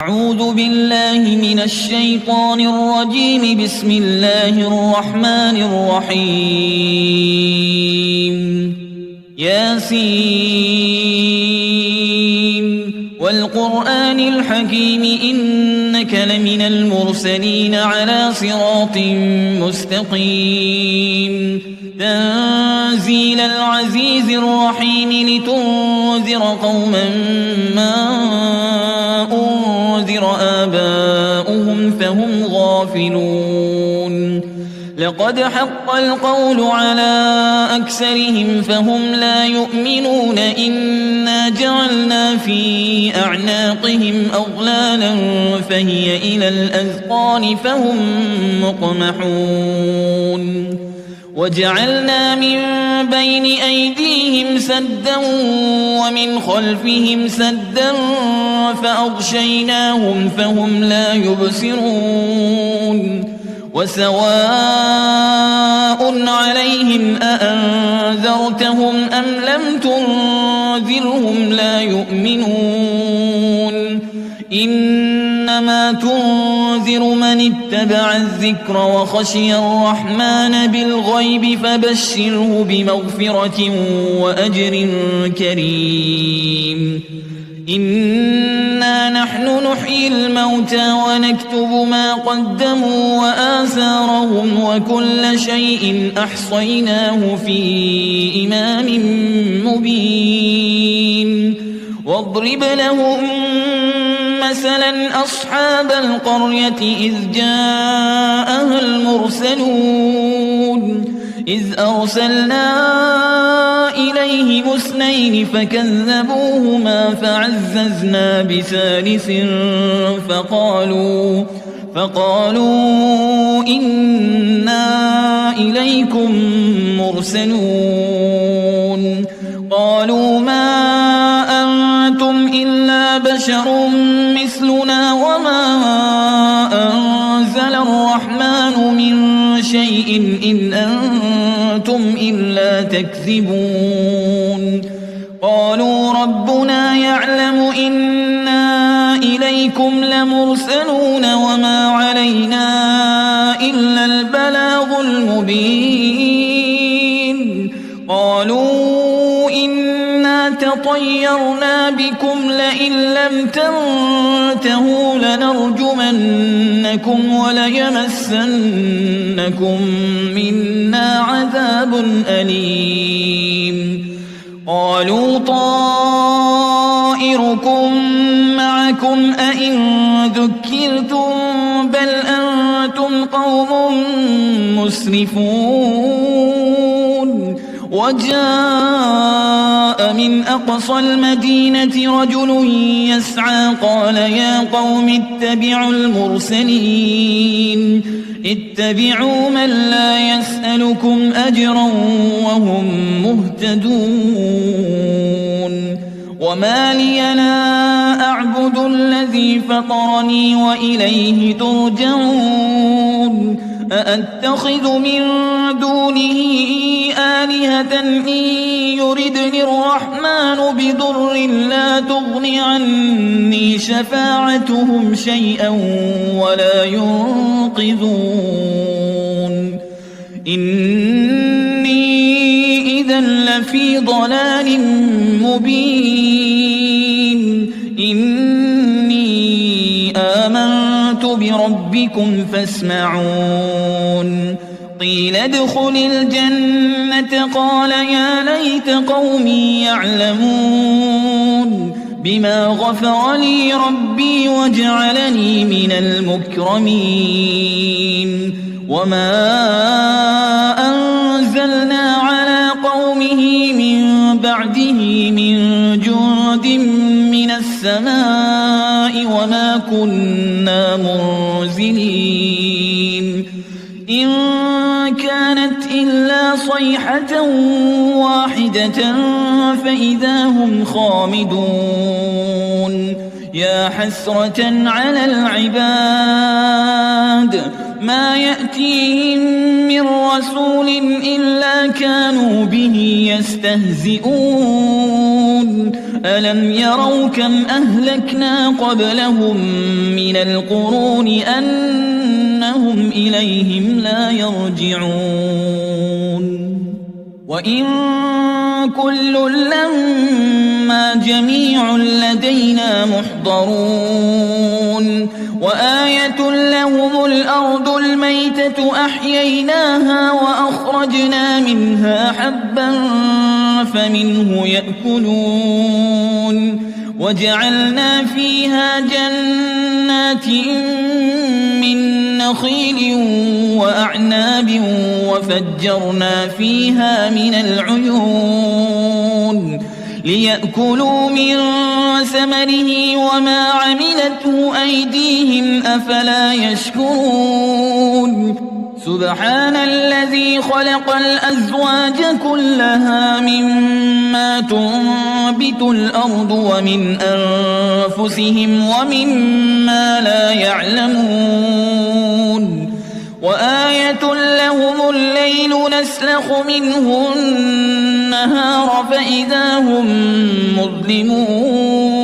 أعوذ بالله من الشيطان الرجيم. بسم الله الرحمن الرحيم. ياسين والقرآن الحكيم إنك لمن المرسلين على صراط مستقيم. تنزيل العزيز الرحيم لتنذر قوما ما أنذر آباؤهم فهم غافلون. لقد حق القول على أكثرهم فهم لا يؤمنون. إنا جعلنا في أعناقهم أغلالا فهي إلى الأذقان فهم مقمحون. وجعلنا من بين أيديهم سدا ومن خلفهم سدا فأغشيناهم فهم لا يبصرون. وسواء عليهم أأنذرتهم أم لم تنذرهم لا يؤمنون. إنما تنذر من اتبع الذكر وخشي الرحمن بالغيب فبشره بمغفرة وأجر كريم. إنا نحن نحيي الموتى ونكتب ما قدموا وآثارهم وكل شيء أحصيناه في إمام مبين. واضرب لهم مثلا أصحاب القرية إذ جاءها المرسلون. إذ أرسلنا إليهم اثنين فكذبوهما فعززنا بثالث فقالوا إنا إليكم مرسلون. قالوا ما أنتم إلا بشر مثلنا وما أنزل الرحمن من شيء إن أنتم إلا تكذبون. قالوا ربنا يعلم إنا إليكم لمرسلون وما علينا إلا البلاغ المبين. قالوا إنا تطيرنا بكم لئن لم تنتهوا لنرجمنكم وليمسنكم منا عذاب أليم. قالوا طائركم معكم أئن ذكرتم بل أنتم قوم مسرفون. وجاء من أقصى المدينة رجل يسعى قال يا قوم اتبعوا المرسلين. اتبعوا من لا يسألكم أجرا وهم مهتدون. وما لي لا أعبد الذي فطرني وإليه ترجعون. أأتخذ من دونه آلهة إن يردني الرحمن بضر لا تغن عني شفاعتهم شيئا ولا ينقذون. إني إذا لفي ضلال مبين. إني آمنت بربكم فاسمعون. قيل ادخل الجنة قال يا ليت قومي يعلمون بما غفر لي ربي وجعلني من المكرمين. وما أنزلنا على قومه من بعده من جند من السماء وما كنا منزلين. إن كانت إلا صيحة واحدة فإذا هم خامدون. يا حسرة على العباد ما يأتيهم من رسول إلا كانوا به يستهزئون. ألم يروا كم أهلكنا قبلهم من القرون أنهم إليهم لا يرجعون وإن كل لما جميع لدينا محضرون وآية لهم الأرض الميتة أحييناها وأخرجنا منها حبا فمنه يأكلون وجعلنا فيها جنات من نخيل وأعناب وفجرنا فيها من العيون ليأكلوا من ثمره وما عملته أيديهم أفلا يشكرون سبحان الذي خلق الأزواج كلها مما تنبت الأرض ومن أنفسهم ومما لا يعلمون وآية لهم الليل نسلخ منه النهار فإذا هم مظلمون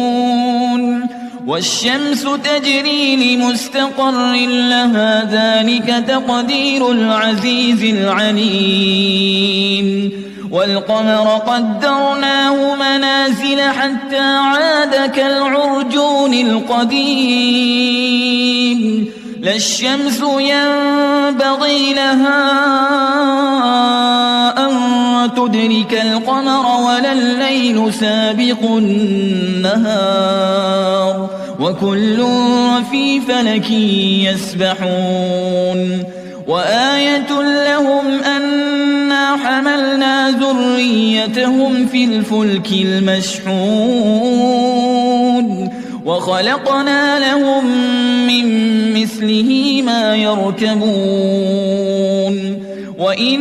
والشمس تجري لمستقر لها ذلك تقدير العزيز العليم والقمر قدرناه منازل حتى عاد كالعرجون القديم لا الشمس ينبغي لها أن تدرك القمر ولا الليل سابق النهار وكل في فلك يسبحون وآية لهم أنا حملنا ذريتهم في الفلك المشحون وخلقنا لهم من مثله ما يركبون وإن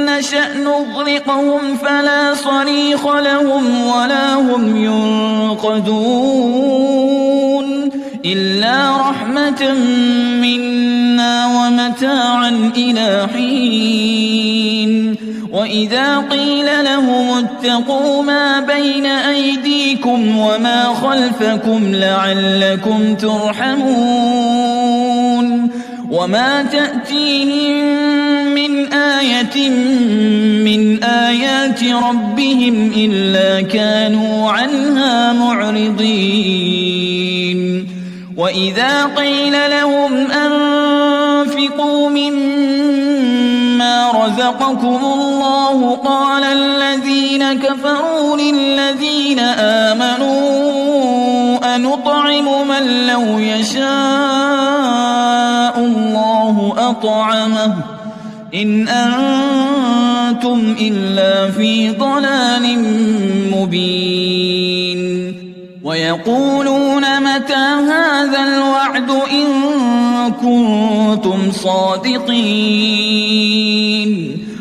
نشأ نغرقهم فلا صريخ لهم ولا هم ينقذون إلا رحمة منا ومتاعا إلى حين وإذا قيل لهم اتقوا ما بين أيديكم وما خلفكم لعلكم ترحمون وما تأتيهم من آية من آيات ربهم إلا كانوا عنها معرضين وإذا قيل لهم أنفقوا مما رزقكم الله قال الذين كفروا للذين آمنوا أنطعم من لو يشاء الله أطعمه إن أنتم إلا في ضلال مبين ويقولون متى هذا الوعد إن كنتم صادقين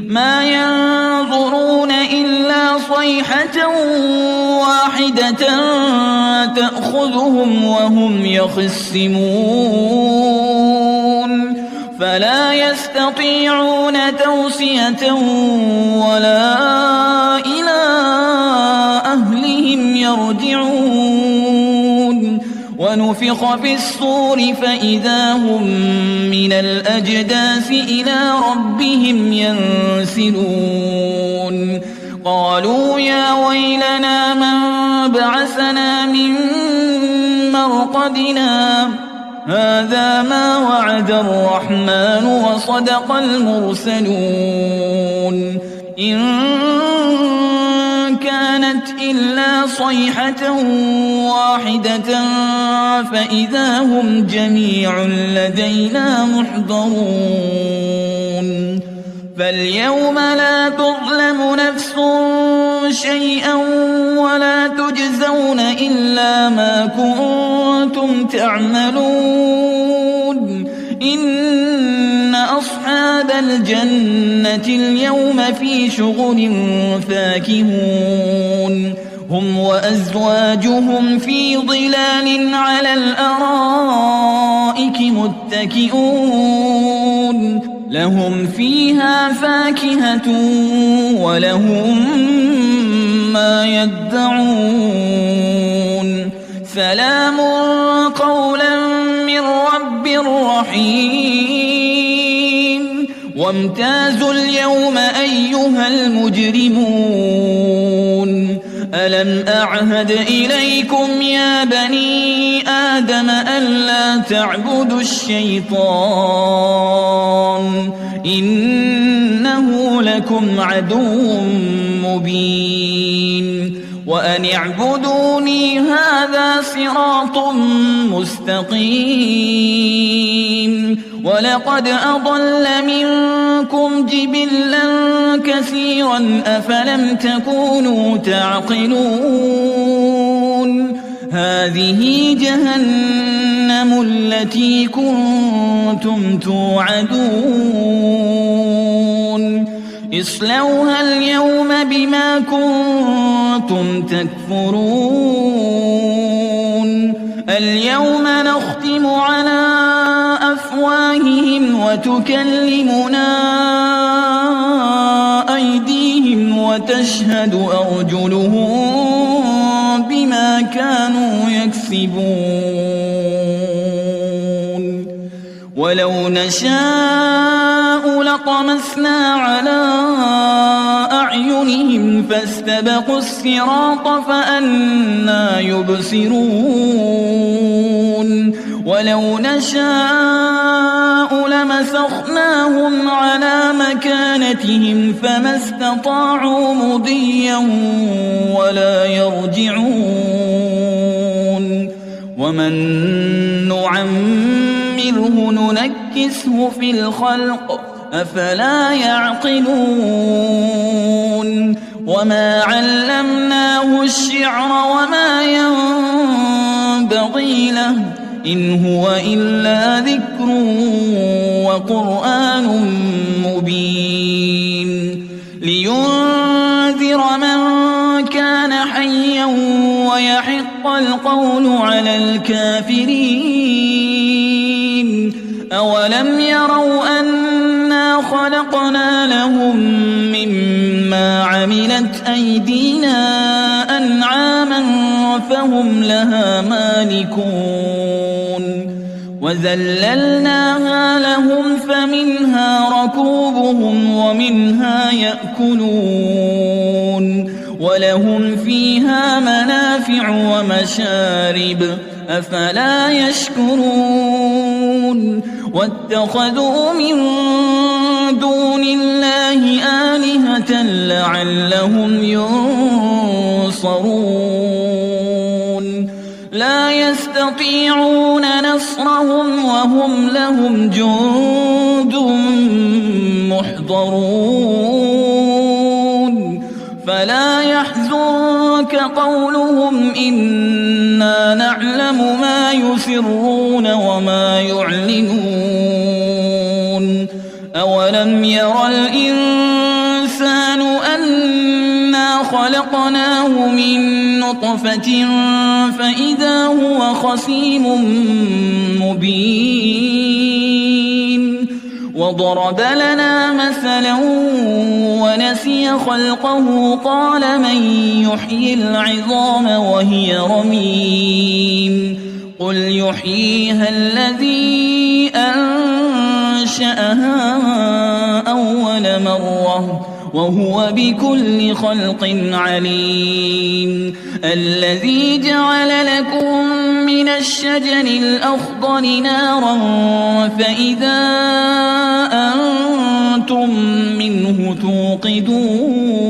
ما ينظرون إلا صيحة واحدة تأخذهم وهم يخصمون فلا يستطيعون توصية ولا إلى أهلهم يرجعون ونفخ في الصور فإذا هم من الأجداث إلى ربهم ينسلون قالوا يا ويلنا من بعثنا من مرقدنا هذا ما وعد الرحمن وصدق المرسلون إن كانت إلا صيحة واحدة فإذا هم جميع لدينا محضرون فاليوم لا تظلم نفس شيئا ولا تجزون إلا ما كنتم تعملون إن أصحاب الجنة اليوم في شغل فاكهون هم وأزواجهم في ظلال على الأرائك متكئون لهم فيها فاكهة ولهم ما يدعون سلام قولا من رب رحيم وامتازوا اليوم أيها المجرمون ألم أعهد إليكم يا بني آدم ألا تعبدوا الشيطان إنه لكم عدو مبين وأن اعبدوني هذا صراط مستقيم ولقد أضل منكم جبلا كثيرا أفلم تكونوا تعقلون هذه جهنم التي كنتم توعدون اصلوها اليوم بما كنتم تكفرون اليوم نختم على أفواههم وتكلمنا أيديهم وتشهد أرجلهم بما كانوا يكسبون ولو نشاء لطمسنا على أعينهم فاستبقوا الصراط فأنى يبصرون ولو نشاء لمسخناهم على مكانتهم فما استطاعوا مضيا ولا يرجعون ومن نعمره ننكسه في الخلق أفلا يعقلون وما علمناه الشعر وما ينبغي له إن هو إلا ذكر وقرآن مبين لينذر من كان حيا ويحق القول على الكافرين أولم يروا أنا خلقنا لهم مما عملت أيدينا أنعاما فهم لها مالكون وذللناها لهم فمنها ركوبهم ومنها يأكلون ولهم فيها منافع ومشارب أفلا يشكرون واتخذوا من دون الله آلهة لعلهم ينصرون لا يستطيعون نصرهم وهم لهم جند محضرون فلا يحزنك قولهم إنا نعلم ما يسرون وما يعلنون أولم ير الإنسان أنا خلقناه من نطفة فإذا هو خصيم مبين وضرب لنا مثلا ونسي خلقه قال من يحيي العظام وهي رميم قل يحييها الذي أنشأها أول مرة وهو بكل خلق عليم الذي جعل لكم من الشجر الأخضر نارا فإذا أنتم منه توقدون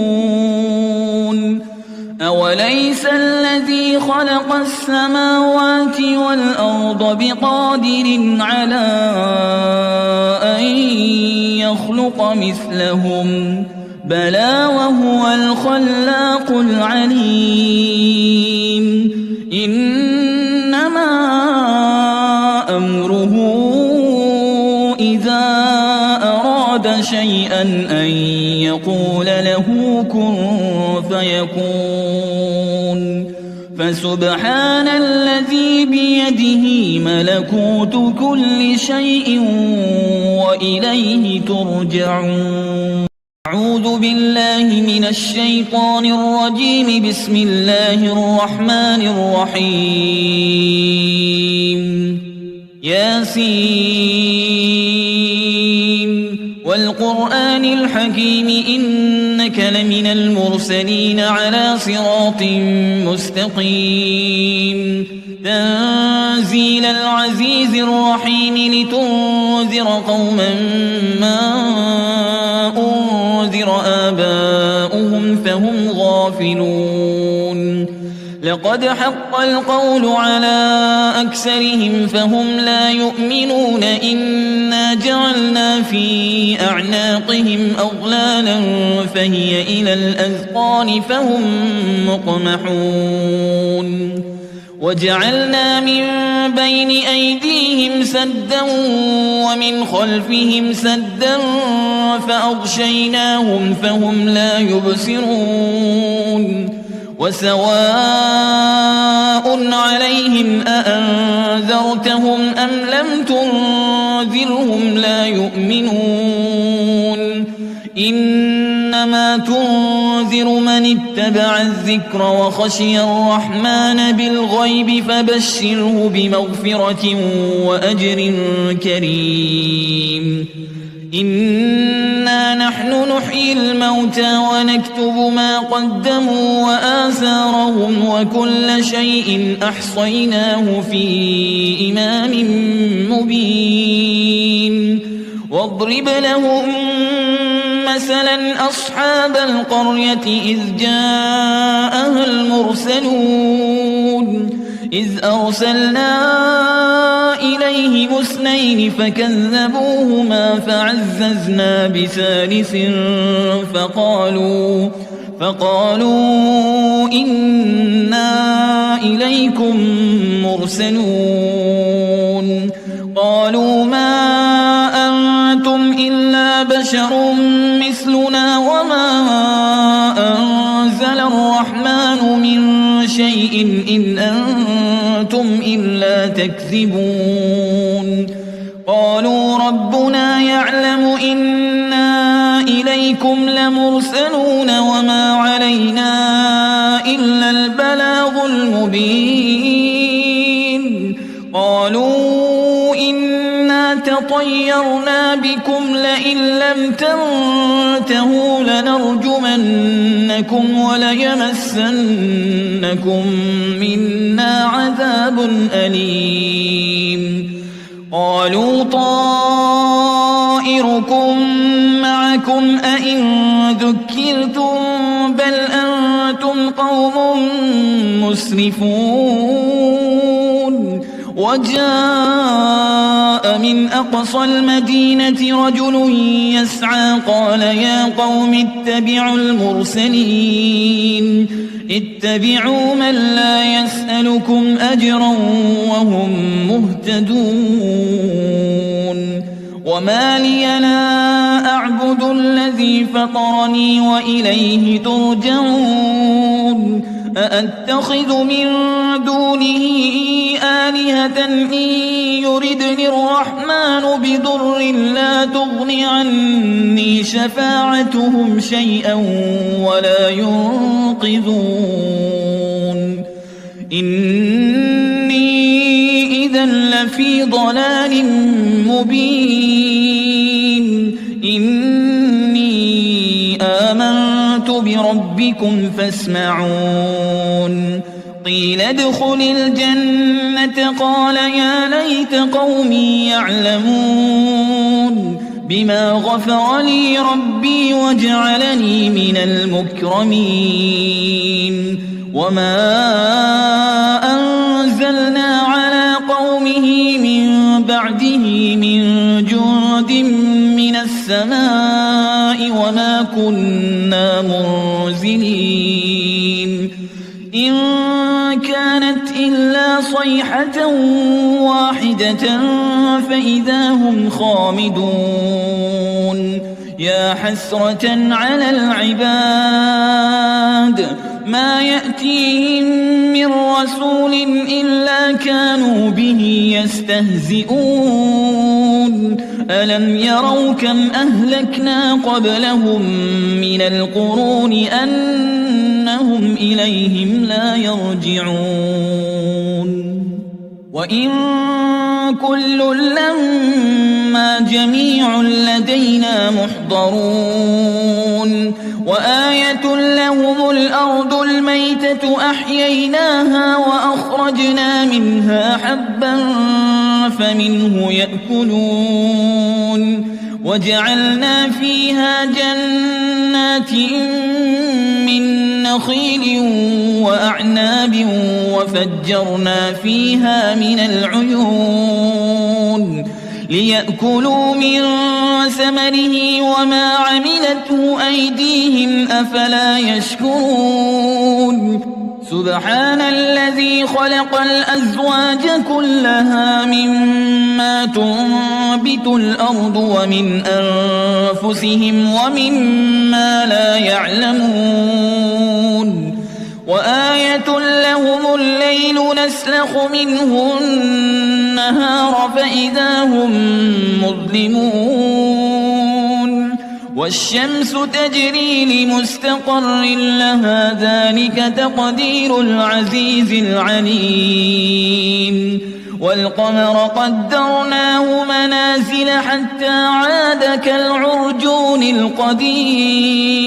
أوليس الذي خلق السماوات والأرض بقادر على أن يخلق مثلهم بلى وهو الخلاق العليم إنما أمره إذا أراد شيئا أن يقول له كن فيكون فسبحان الذي بيده ملكوت كل شيء وإليه ترجعون. أعوذ بالله من الشيطان الرجيم. بسم الله الرحمن الرحيم. ياسين والقرآن الحكيم إنك لمن المرسلين على صراط مستقيم. تنزيل العزيز الرحيم لتنذر قوما ما أنذر آباؤهم فهم غافلون. لقد حق القول على أكثرهم فهم لا يؤمنون. إنا جعلنا في أعناقهم أغلالا فهي إلى الأذقان فهم مقمحون. وجعلنا من بين أيديهم سدا ومن خلفهم سدا فأغشيناهم فهم لا يبصرون. وسواء عليهم أأنذرتهم أم لم تنذرهم لا يؤمنون. إنما تنذر من اتبع الذكر وخشي الرحمن بالغيب فبشره بمغفرة وأجر كريم. إنا نحن نحيي الموتى ونكتب ما قدموا وآثارهم وكل شيء أحصيناه في إمام مبين. واضرب لهم مثلا أصحاب القرية إذ جاءها المرسلون. إذ أرسلنا إليهم اثنين فكذبوهما فعززنا بثالث فقالوا إنا إليكم مرسلون. قالوا ما أنتم إلا بشر مثلنا وما أنزل الرحمن من شيء إن أنتم إلا تكذبون. قالوا ربنا يعلم إنا إليكم لمرسلون وما علينا إلا البلاغ المبين. قالوا إنا تطيرنا بكم لئن لم تنتهوا لنرجمنكم وليمسنكم منا عذاب أليم. قالوا طائركم معكم أئن ذكرتم بل أنتم قوم مسرفون. وجاء من أقصى المدينة رجل يسعى قال يا قوم اتبعوا المرسلين. اتبعوا من لا يسألكم أجرا وهم مهتدون. وما لي لا أعبد الذي فطرني وإليه ترجعون. أأتخذ من دونه آلهة إن يردني الرحمن بضر لا تغن عني شفاعتهم شيئا ولا ينقذون. إني إذا لفي ضلال مبين. إني آمنت بربكم فاسمعون. قيل ادخل الجنة قال يا ليت قومي يعلمون بما غفر لي ربي وجعلني من المكرمين. وما أنزلنا على قومه من بعده من جند من السماء وما كنا منزلين. إن كانت إلا صيحة واحدة فإذا هم خامدون. يا حسرة على العباد ما يأتيهم من رسول إلا كانوا به يستهزئون. ألم يروا كم أهلكنا قبلهم من القرون أنهم إليهم لا يرجعون وإن كل لما جميع لدينا محضرون وآية لهم الأرض الميتة أحييناها وأخرجنا منها حبا فمنه يأكلون وجعلنا فيها جنات من نخيل وأعناب وفجرنا فيها من العيون ليأكلوا من ثمره وما عملته أيديهم أفلا يشكرون سبحان الذي خلق الأزواج كلها مما تنبت الأرض ومن أنفسهم ومما لا يعلمون وآية لهم الليل نسلخ منه النهار فإذا هم مظلمون والشمس تجري لمستقر لها ذلك تقدير العزيز العليم والقمر قدرناه منازل حتى عاد كالعرجون القديم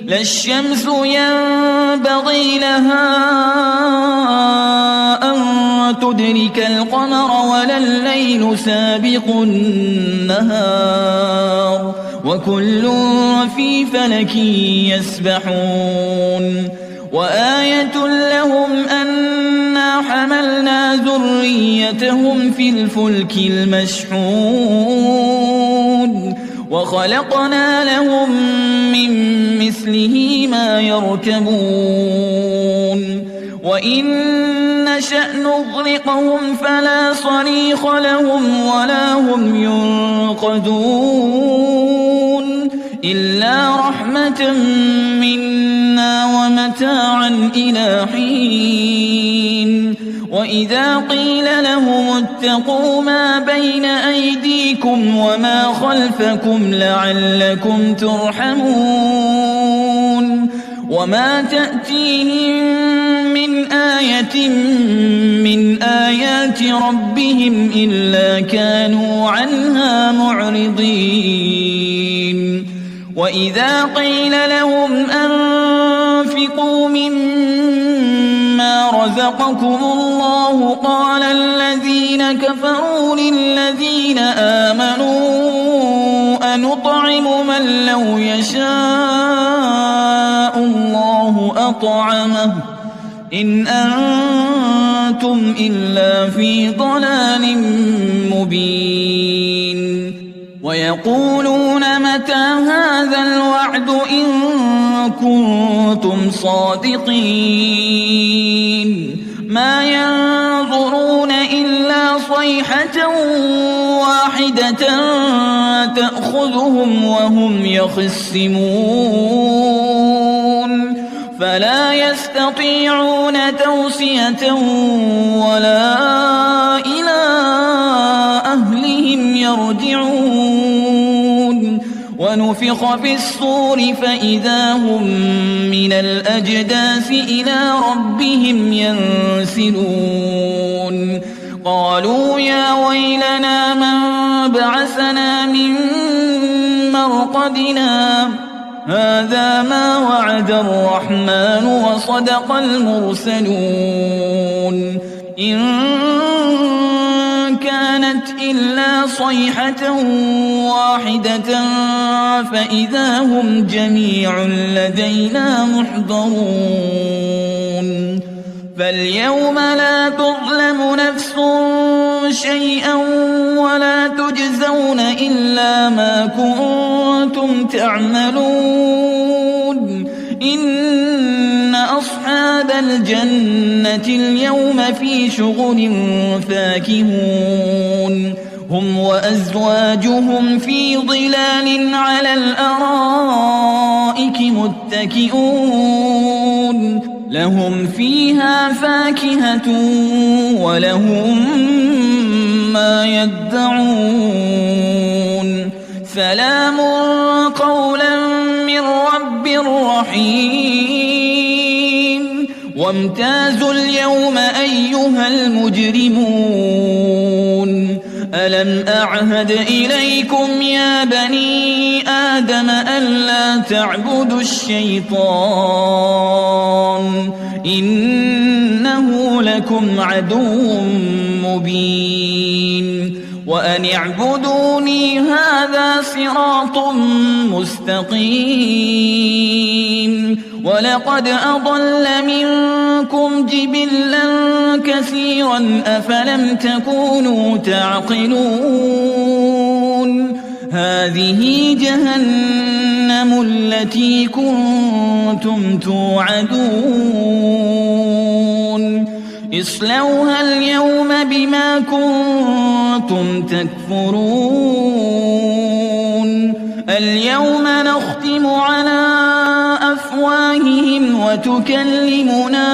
لا الشمس ينبغي لها أن تدرك القمر ولا الليل سابق النهار وكل في فلك يسبحون وآية لهم أنا حملنا ذريتهم في الفلك المشحون وخلقنا لهم من مثله ما يركبون وإن نشأ نغرقهم فلا صريخ لهم ولا هم ينقذون إلا رحمة منا ومتاعا إلى حين وإذا قيل لهم اتقوا ما بين أيديكم وما خلفكم لعلكم ترحمون وما تأتيهم من آية من آيات ربهم إلا كانوا عنها معرضين وإذا قيل لهم أنفقوا مما رزقكم الله قال الذين كفروا للذين آمنوا أنطعم من لو يشاء الله أطعمه إن أنتم إلا في ضلال مبين ويقولون متى هذا الوعد إن كنتم صادقين ما ينظرون إلا صيحة واحدة تأخذهم وهم يخصمون فلا يستطيعون توصية ولا إلى أهلهم يرجعون ونفخ في الصور فإذا هم من الأجداث إلى ربهم ينسلون قالوا يا ويلنا من بعثنا من مرقدنا هذا ما وعد الرحمن وصدق المرسلون إن كانت إلا صيحة واحدة فإذا هم جميع لدينا محضرون فاليوم لا تظلم نفس شيئا ولا تجزون إلا ما كنتم تعملون إن أصحاب الجنة اليوم في شغل فاكهون هم وأزواجهم في ظلال على الأرائك متكئون لهم فيها فاكهة ولهم ما يدعون سلام قولا من رب رحيم وامتازوا اليوم أيها المجرمون ألم أعهد إليكم يا بني آدم ألا تعبدوا الشيطان إنه لكم عدو مبين وأن اعبدوني هذا صراط مستقيم ولقد أضل منكم جبلا كثيرا أفلم تكونوا تعقلون هذه جهنم التي كنتم توعدون اصلوها اليوم بما كنتم تكفرون اليوم نختم على أفواههم وتكلمنا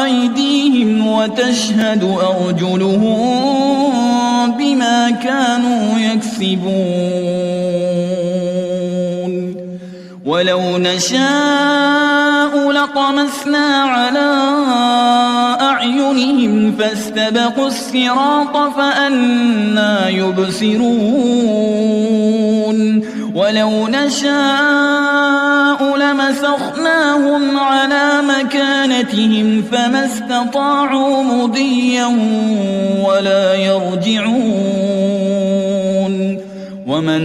أيديهم وتشهد أرجلهم بما كانوا يكسبون ولو نشاء لطمسنا على أعينهم فاستبقوا الصراط فأنى يبصرون ولو نشاء لمسخناهم على مكانتهم فما استطاعوا مضيا ولا يرجعون ومن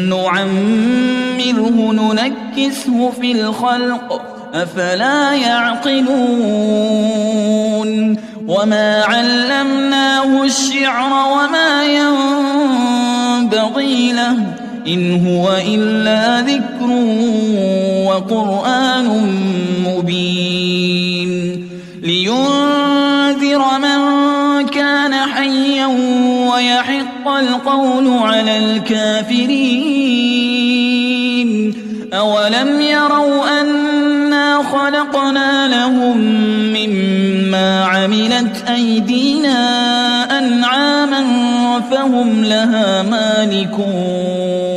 نعمره ننكسه في الخلق أفلا يعقلون وما علمناه الشعر وما ينبغي له إن هو إلا ذكر وقرآن مبين لينذر من كان حيا ويحق القول على الكافرين أولم يروا أنا خلقنا لهم مما عملت أيدينا أنعاما فهم لها مالكون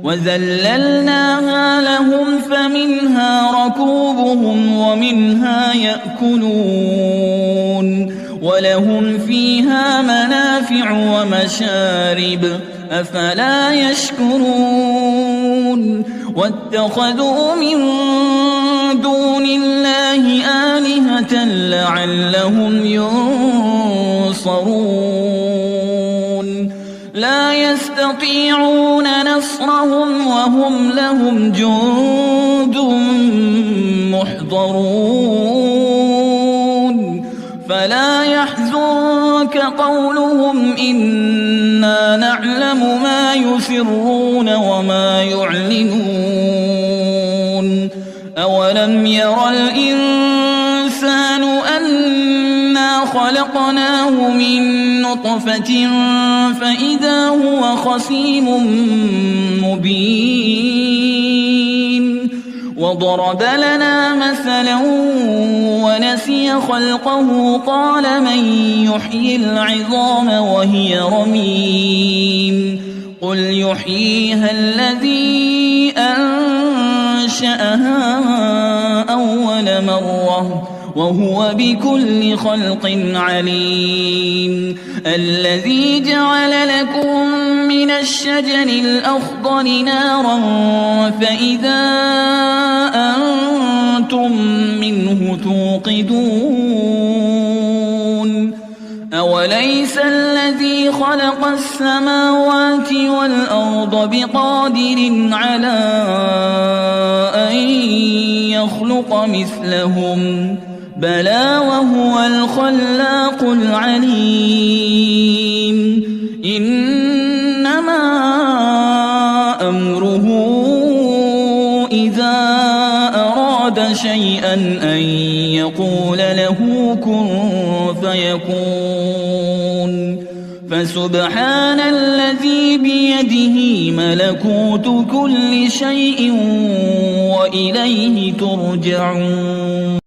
وذللناها لهم فمنها ركوبهم ومنها يأكلون ولهم فيها منافع ومشارب أفلا يشكرون واتخذوا من دون الله آلهة لعلهم ينصرون لا يستطيعون نصرهم وهم لهم جند محضرون فلا يحزنك قولهم إنا نعلم ما يسرون وما يعلنون أولم ير الإنسان أنا خلقناه من نطفة فإذا هو خصيم مبين وضرب لنا مثلا ونسي خلقه قال من يحيي العظام وهي رميم قل يحييها الذي أنشأها أول مرة وهو بكل خلق عليم الذي جعل لكم من الشجر الأخضر نارا فإذا أنتم منه توقدون أوليس الذي خلق السماوات والأرض بقادر على أن يخلق مثلهم بلى وهو الخلاق العليم إنما أمره إذا أراد شيئا أن يقول له كن فيكون فسبحان الذي بيده ملكوت كل شيء وإليه ترجعون